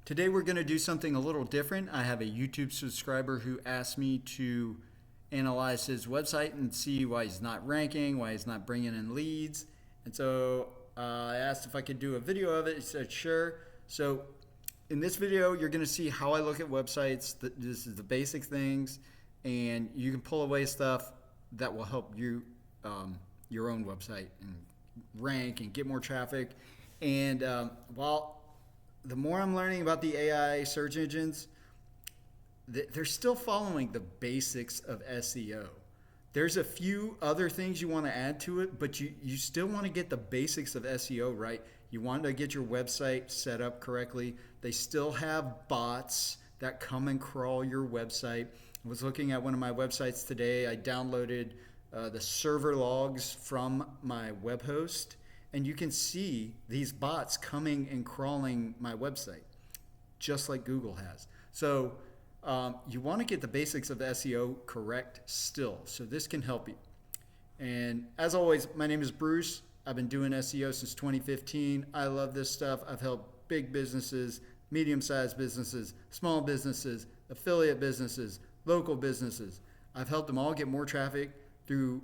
Today we're going to do something a little different. I have a YouTube subscriber who asked me to analyze his website and see why he's not ranking, why he's not bringing in leads. And so I asked if I could do a video of it. He said sure. So in this video you're going to see how I look at websites. This is the basic things, and you can pull away stuff that will help you your own website and rank and get more traffic. And the more I'm learning about the AI search engines, they're still following the basics of SEO. There's a few other things you want to add to it, but you still want to get the basics of SEO right. You want to get your website set up correctly. They still have bots that come and crawl your website. I was looking at one of my websites today. I downloaded the server logs from my web host, and you can see these bots coming and crawling my website, just like Google has. So you want to get the basics of SEO correct still. So this can help you. And as always, my name is Bruce. I've been doing SEO since 2015. I love this stuff. I've helped big businesses, medium-sized businesses, small businesses, affiliate businesses, local businesses. I've helped them all get more traffic through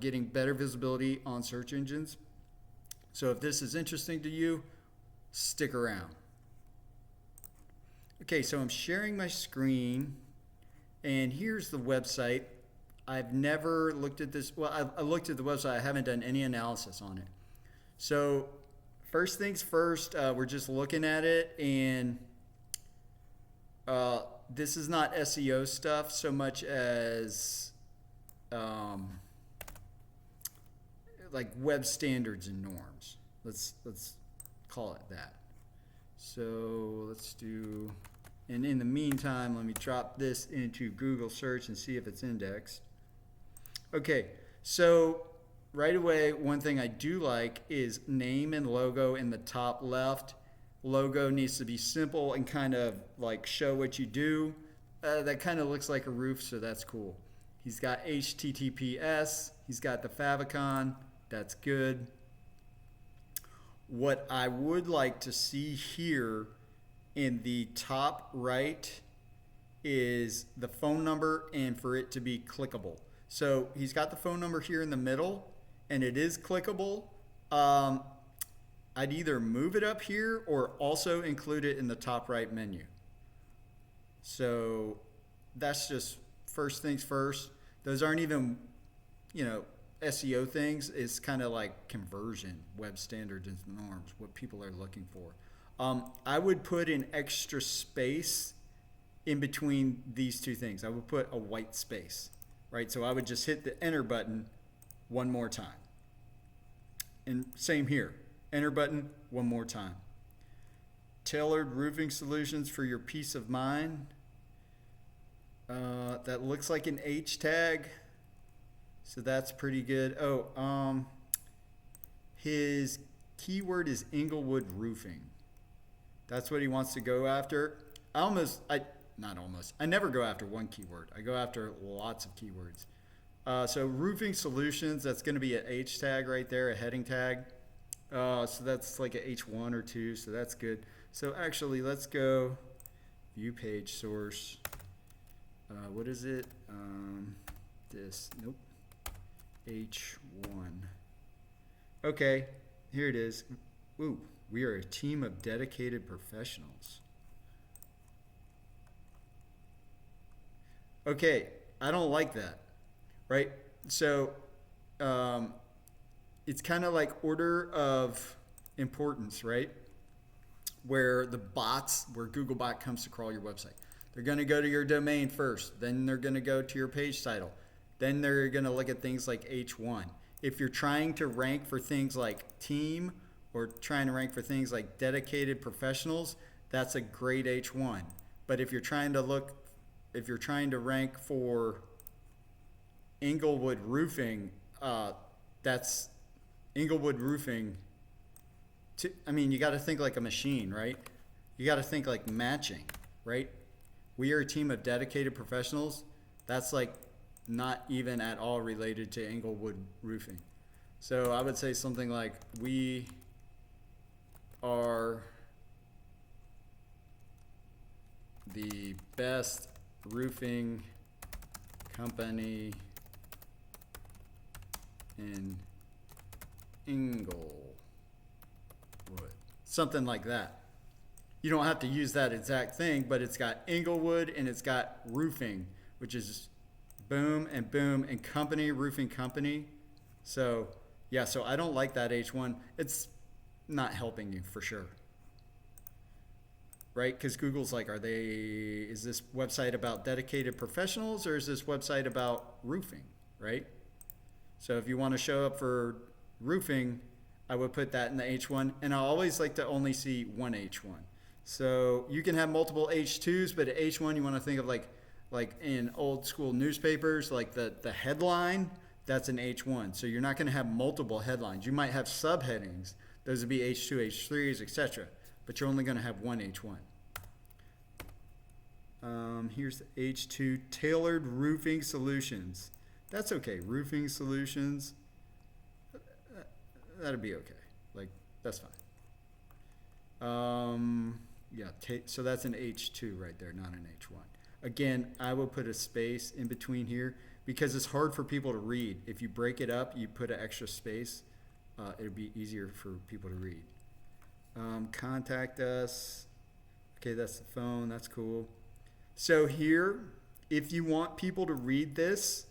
getting better visibility on search engines. So if this is interesting to you, stick around. Okay, so I'm sharing my screen, and here's the website. I've never looked at this. Well, I looked at the website. I haven't done any analysis on it. So first things first, we're just looking at it, and this is not SEO stuff so much as like web standards and norms. Let's call it that. So let's do, and in the meantime, let me drop this into Google search and see if it's indexed. Okay, so right away, one thing I do like is name and logo in the top left. Logo needs to be simple and kind of like show what you do. That kind of looks like a roof, so that's cool. He's got HTTPS, he's got the favicon, that's good. What I would like to see here in the top right is the phone number and for it to be clickable. So he's got the phone number here in the middle and it is clickable. I'd either move it up here or also include it in the top right menu. So that's just first things first. Those aren't even, SEO things. Is kind of like conversion, web standards and norms, what people are looking for. I would put an extra space in between these two things. I would put a white space, right? So I would just hit the enter button one more time. And same here, enter button one more time. Tailored roofing solutions for your peace of mind. That looks like an H tag. So that's pretty good. His keyword is Inglewood Roofing. That's what he wants to go after. I never go after one keyword. I go after lots of keywords. So roofing solutions, that's going to be an H tag right there, a heading tag. So that's like an H1 or 2, so that's good. So actually, let's go view page source. What is it? Nope. H1. Okay, here it is. Ooh, we are a team of dedicated professionals. Okay, I don't like that, right? So it's kind of like order of importance, right? Where Googlebot comes to crawl your website. They're going to go to your domain first, then they're going to go to your page title. Then they're going to look at things like H1. If you're trying to rank for things like team or trying to rank for things like dedicated professionals, that's a great H1. But if you're trying to rank for Inglewood Roofing, that's Inglewood Roofing. You got to think like a machine, right? You got to think like matching, right? We are a team of dedicated professionals. That's like not even at all related to Inglewood Roofing. So I would say something like, we are the best roofing company in Inglewood. Something like that. You don't have to use that exact thing, but it's got Inglewood and it's got roofing, which is boom and company, roofing company. So yeah, so I don't like that H1. It's not helping you for sure. Right? Because Google's like, is this website about dedicated professionals or is this website about roofing? Right? So if you want to show up for roofing, I would put that in the H1. And I always like to only see one H1. So you can have multiple H2s, but at H1 you want to think of like in old school newspapers, like the headline, that's an H1. So you're not going to have multiple headlines. You might have subheadings. Those would be H2, H3s, etc. But you're only going to have one H1. Here's the H2, tailored roofing solutions. That's okay. Roofing solutions, that'll be okay. Like, that's fine. Yeah, so that's an H2 right there, not an H1. Again, I will put a space in between here because it's hard for people to read. If you break it up, you put an extra space, it'll be easier for people to read. Contact us. Okay, that's the phone. That's cool. So here, if you want people to read this,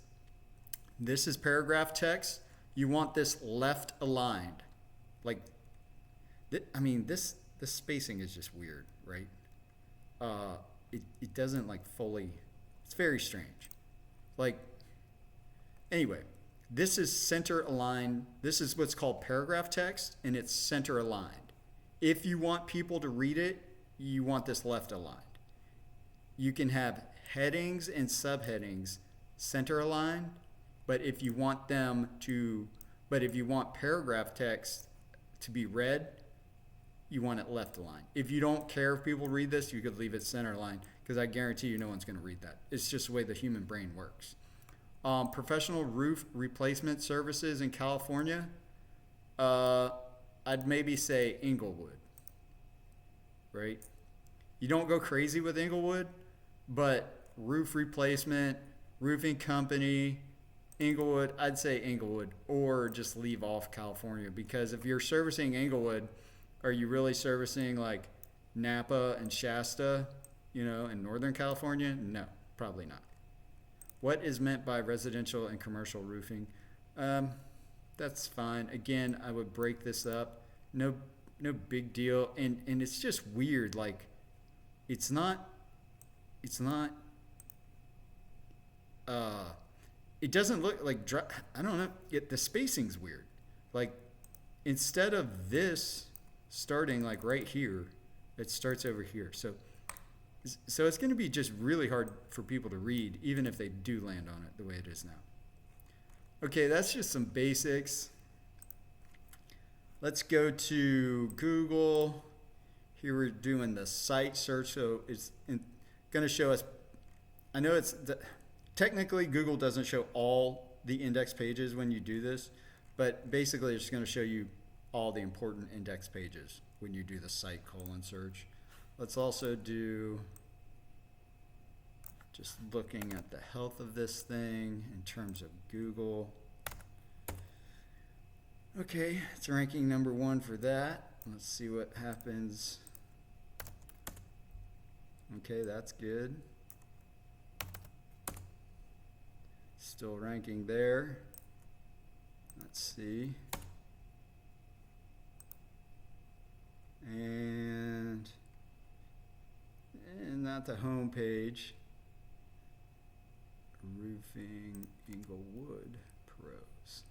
this is paragraph text. You want this left aligned. Like, I mean, this spacing is just weird, right? It doesn't like fully, it's very strange. Like, anyway, this is center aligned. This is what's called paragraph text, and it's center aligned. If you want people to read it, you want this left aligned. You can have headings and subheadings center aligned, but if you want paragraph text to be read, you want it left aligned. If you don't care if people read this, you could leave it center aligned because I guarantee you no one's going to read that. It's just the way the human brain works. Professional roof replacement services in California, I'd maybe say Inglewood, right? You don't go crazy with Inglewood, but roof replacement, roofing company, Inglewood, I'd say Inglewood, or just leave off California, because if you're servicing Inglewood, are you really servicing like Napa and Shasta, in Northern California? No, probably not. What is meant by residential and commercial roofing? That's fine. Again, I would break this up. No big deal. And it's just weird. Like, it's not, it doesn't look like, I don't know, the spacing's weird. Like, instead of this starting like right here, it starts over here. So it's going to be just really hard for people to read, even if they do land on it the way it is now. Okay, that's just some basics. Let's go to Google. Here we're doing the site search, so it's going to show us. I know technically Google doesn't show all the index pages when you do this, but basically it's going to show you all the important index pages when you do the site : search. Let's also do just looking at the health of this thing in terms of Google. Okay, it's ranking number 1 for that. Let's see what happens. Okay, that's good. Still ranking there. Let's see. And not the home page. Roofing Inglewood Pros.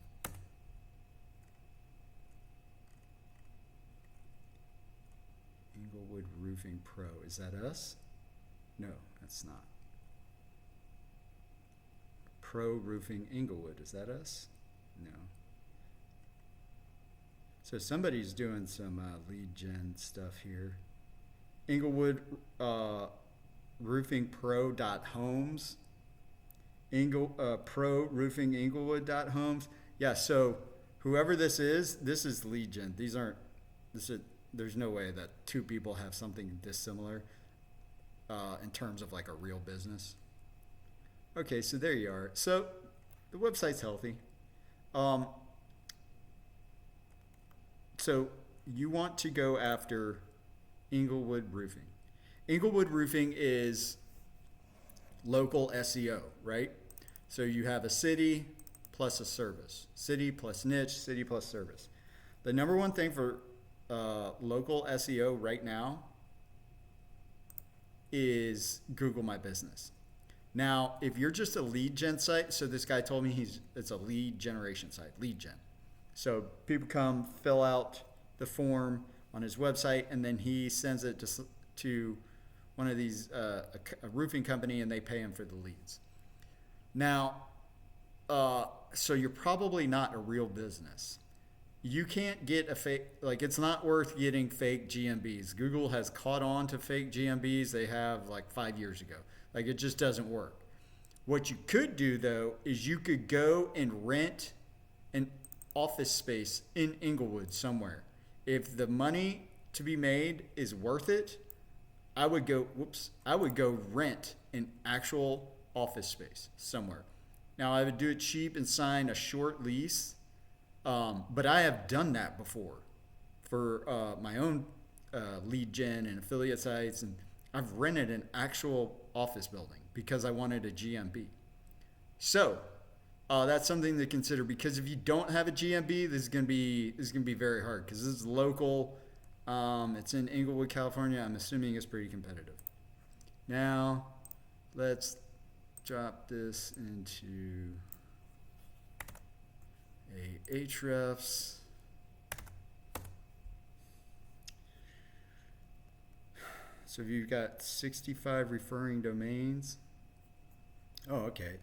Inglewood Roofing Pro. Is that us? No, that's not. Pro Roofing Inglewood. Is that us? No. So somebody's doing some lead gen stuff here. Inglewood Roofing Pro.homes. Pro Roofing Inglewood.homes. Yeah, so whoever this is lead gen. There's no way that two people have something this similar. in terms of like a real business. Okay, so there you are. So the website's healthy. Um, so you want to go after Inglewood Roofing. Inglewood Roofing is local SEO, right? So you have a city plus a service, city plus niche, city plus service. The number one thing for local SEO right now is Google My Business. Now, if you're just a lead gen site, so this guy told me it's a lead generation site, lead gen. So people come fill out the form on his website, and then he sends it to one of these a roofing company, and they pay him for the leads. Now, so you're probably not a real business. You can't get a fake, like it's not worth getting fake GMBs. Google has caught on to fake GMBs. They have like 5 years ago. Like it just doesn't work. What you could do though is you could go and rent an office space in Inglewood somewhere. If the money to be made is worth it, I would go rent an actual office space somewhere. Now I would do it cheap and sign a short lease. But I have done that before for my own lead gen and affiliate sites, and I've rented an actual office building because I wanted a GMB. So that's something to consider, because if you don't have a GMB, this is gonna be very hard because this is local. It's in Inglewood, California. I'm assuming it's pretty competitive. Now let's drop this into Ahrefs. So if you've got 65 referring domains. Oh, okay.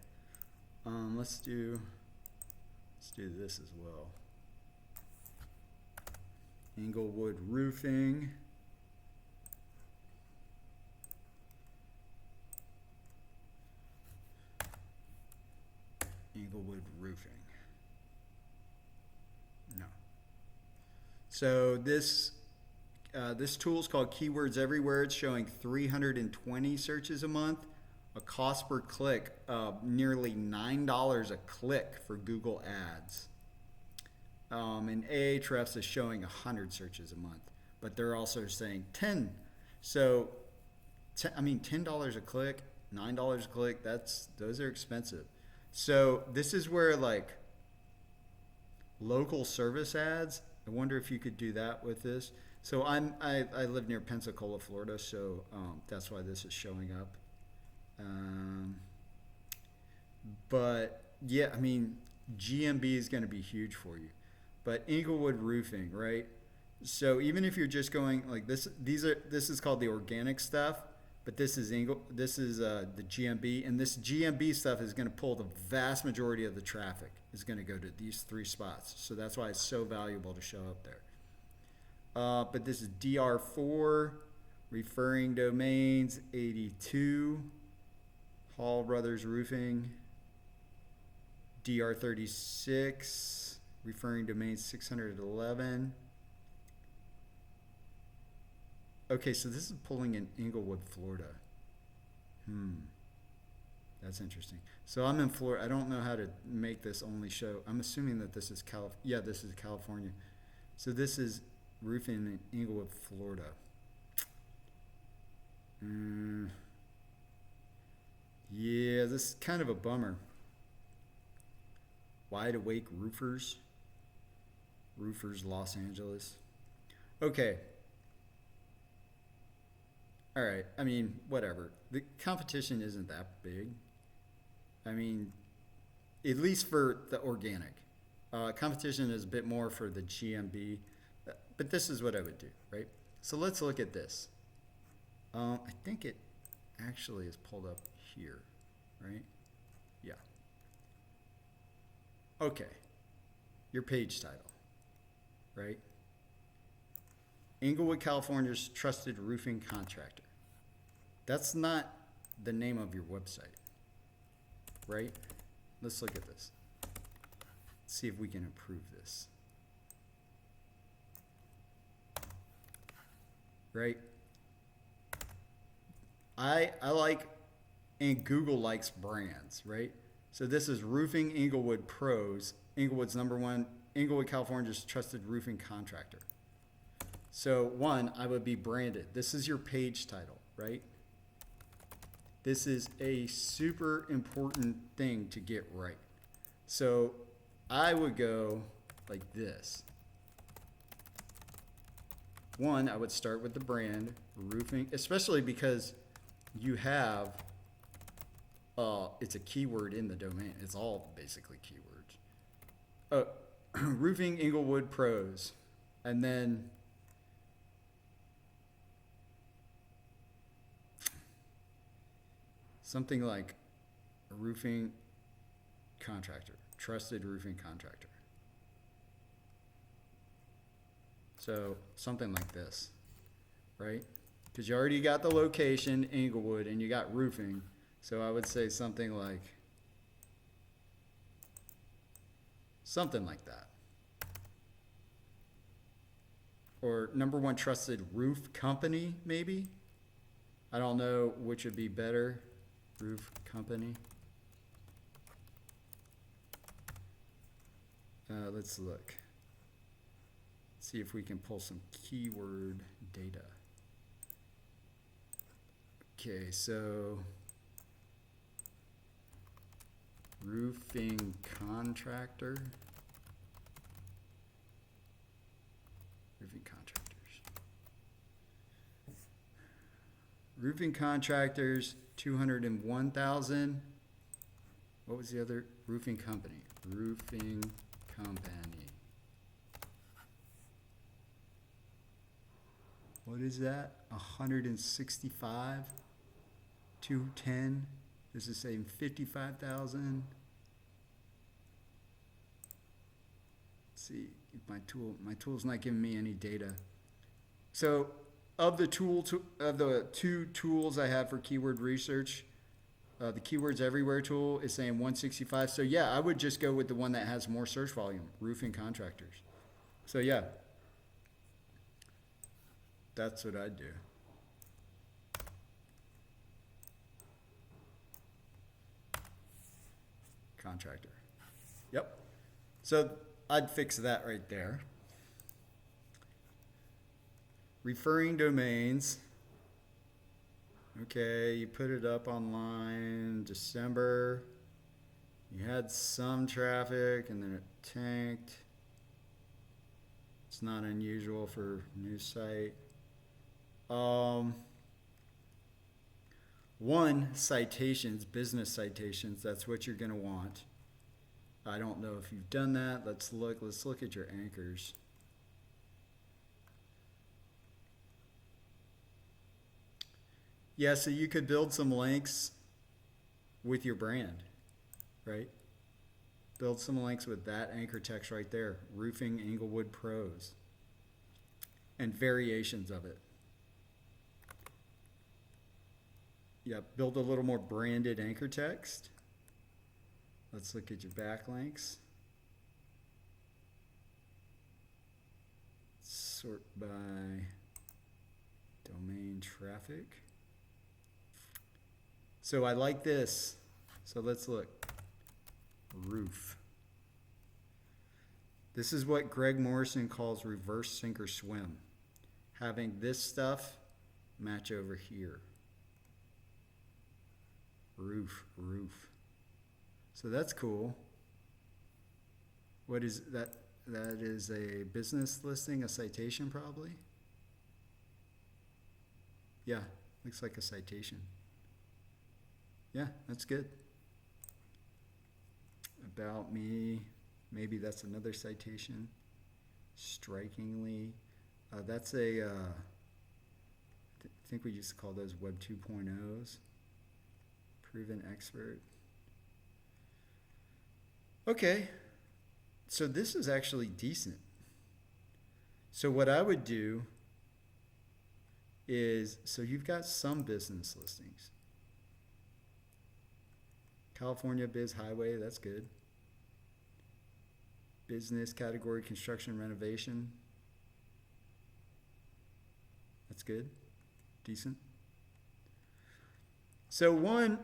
Let's do this as well. Inglewood Roofing. Inglewood Roofing. No. So this tool is called Keywords Everywhere. It's showing 320 searches a month, a cost per click of nearly $9 a click for Google Ads. And Ahrefs is showing 100 searches a month, but they're also saying 10. So, $10 a click, $9 a click. Those are expensive. So this is where like local service ads. I wonder if you could do that with this. So I live near Pensacola, Florida, so that's why this is showing up. But yeah, I mean, GMB is going to be huge for you. But Inglewood Roofing, right? So even if you're just going like this, this is called the organic stuff, but this is the GMB, and this GMB stuff is going to pull the vast majority of the traffic. Is going to go to these 3 spots. So that's why it's so valuable to show up there. But this is DR4, referring domains 82, Hall Brothers Roofing, DR36, referring domains 611. Okay, so this is pulling in Inglewood, Florida. That's interesting. So I'm in Florida. I don't know how to make this only show. I'm assuming that this is this is California. So this is roofing in Inglewood, Florida. Yeah, this is kind of a bummer. Wide Awake Roofers, Los Angeles. Okay. All right. I mean, whatever. The competition isn't that big. I mean, at least for the organic. Competition is a bit more for the GMB. But this is what I would do, right? So let's look at this. I think it actually is pulled up here, right? Yeah. Okay. Your page title, right? Inglewood, California's trusted roofing contractor. That's not the name of your website, right? Let's look at this. Let's see if we can improve this. Right? I like, and Google likes brands, right? So this is Roofing Inglewood Pros, Inglewood's number one, Inglewood, California's trusted roofing contractor. So one, I would be branded. This is your page title, right? This is a super important thing to get right. So I would go like this. One, I would start with the brand, roofing, especially because you have, it's a keyword in the domain. It's all basically keywords. Roofing Inglewood Pros. And then something like a roofing contractor, trusted roofing contractor. So something like this, right? Because you already got the location, Inglewood, and you got roofing. So I would say something like that. Or number one trusted roof company, maybe. I don't know which would be better. Roof company. Let's look. See if we can pull some keyword data. Okay, so roofing contractor. Roofing contractors. Roofing contractors, 201,000. What was the other? Roofing company. Roofing company. What is that? 165, 210. This is saying 55,000. Let's see if my tool's not giving me any data. So of the two tools I have for keyword research, the Keywords Everywhere tool is saying 165. So yeah, I would just go with the one that has more search volume, roofing contractors. So yeah, that's what I'd do. Contractor. Yep. So I'd fix that right there. Referring domains. Okay, you put it up online December. You had some traffic and then it tanked. It's not unusual for a new site. One, citations, business citations, that's what you're gonna want. I don't know if you've done that. Let's look at your anchors. Yeah, so you could build some links with your brand, right? Build some links with that anchor text right there, Roofing Inglewood Pros, and variations of it. Yeah, build a little more branded anchor text. Let's look at your backlinks. Sort by domain traffic. So I like this. So let's look. Roof. This is what Greg Morrison calls reverse sink or swim. Having this stuff match over here. Roof. So that's cool. What is that? That is a business listing, a citation probably. Yeah, looks like a citation. Yeah, that's good. About me, maybe that's another citation. Strikingly, that's a, I think we used to call those Web 2.0s. Proven expert. Okay, so this is actually decent. So what I would do is, so you've got some business listings. California Biz Highway, that's good. Business category, construction, renovation. That's good, decent. So one,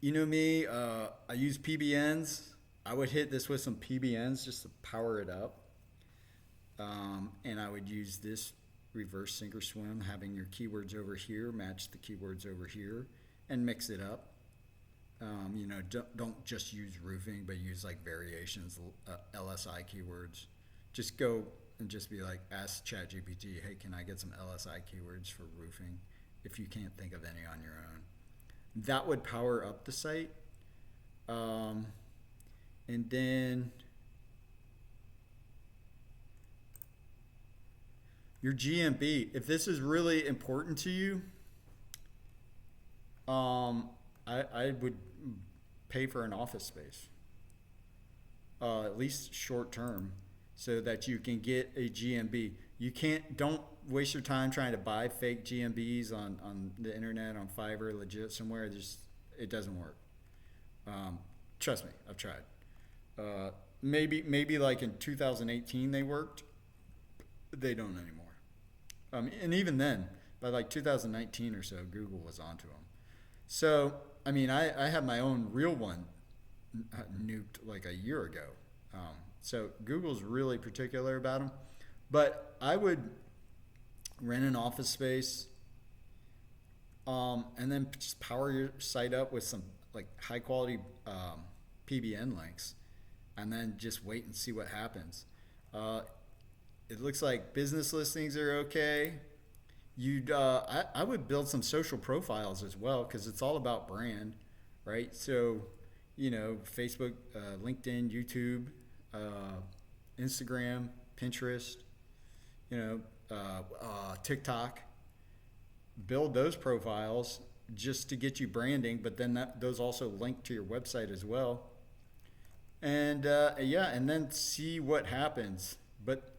you know me, I use PBNs. I would hit this with some PBNs just to power it up. And I would use this reverse sink or swim, having your keywords over here match the keywords over here, and mix it up. You know, don't just use roofing, but use like variations, LSI keywords. Just go and just be like, ask ChatGPT, hey, can I get some LSI keywords for roofing? If you can't think of any on your own, that would power up the site. And then your GMB, if this is really important to you, I would pay for an office space, at least short term, so that you can get a GMB. Don't waste your time trying to buy fake GMBs on the internet, on Fiverr, legit somewhere. It doesn't work. Trust me, I've tried. Maybe like in 2018 they worked. They don't anymore. And even then, by like 2019 or so, Google was onto them. So, I mean, I have my own real one nuked like a year ago. So Google's really particular about them. But I would rent an office space, and then just power your site up with some like high quality PBN links, and then just wait and see what happens. It looks like business listings are okay. I would build some social profiles as well, because it's all about brand, right? So, you know, Facebook, LinkedIn, YouTube, Instagram, Pinterest, you know, TikTok. Build those profiles just to get you branding, but then those also link to your website as well. And yeah, and then see what happens. But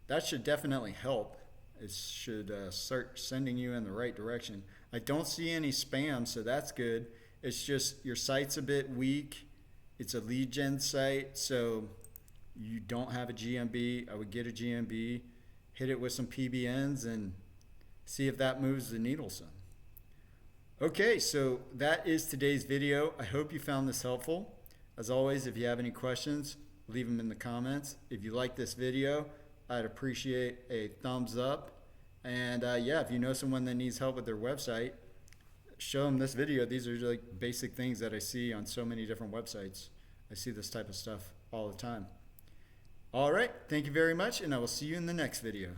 that should definitely help. It should start sending you in the right direction. I don't see any spam, so that's good. It's just your site's a bit weak. It's a lead gen site, so you don't have a GMB. I would get a GMB, hit it with some PBNs, and see if that moves the needle some. Okay, so that is today's video. I hope you found this helpful. As always, if you have any questions, leave them in the comments. If you like this video, I'd appreciate a thumbs up. And yeah, if you know someone that needs help with their website, show them this video. These are like basic things that I see on so many different websites. I see this type of stuff all the time. All right, thank you very much, and I will see you in the next video.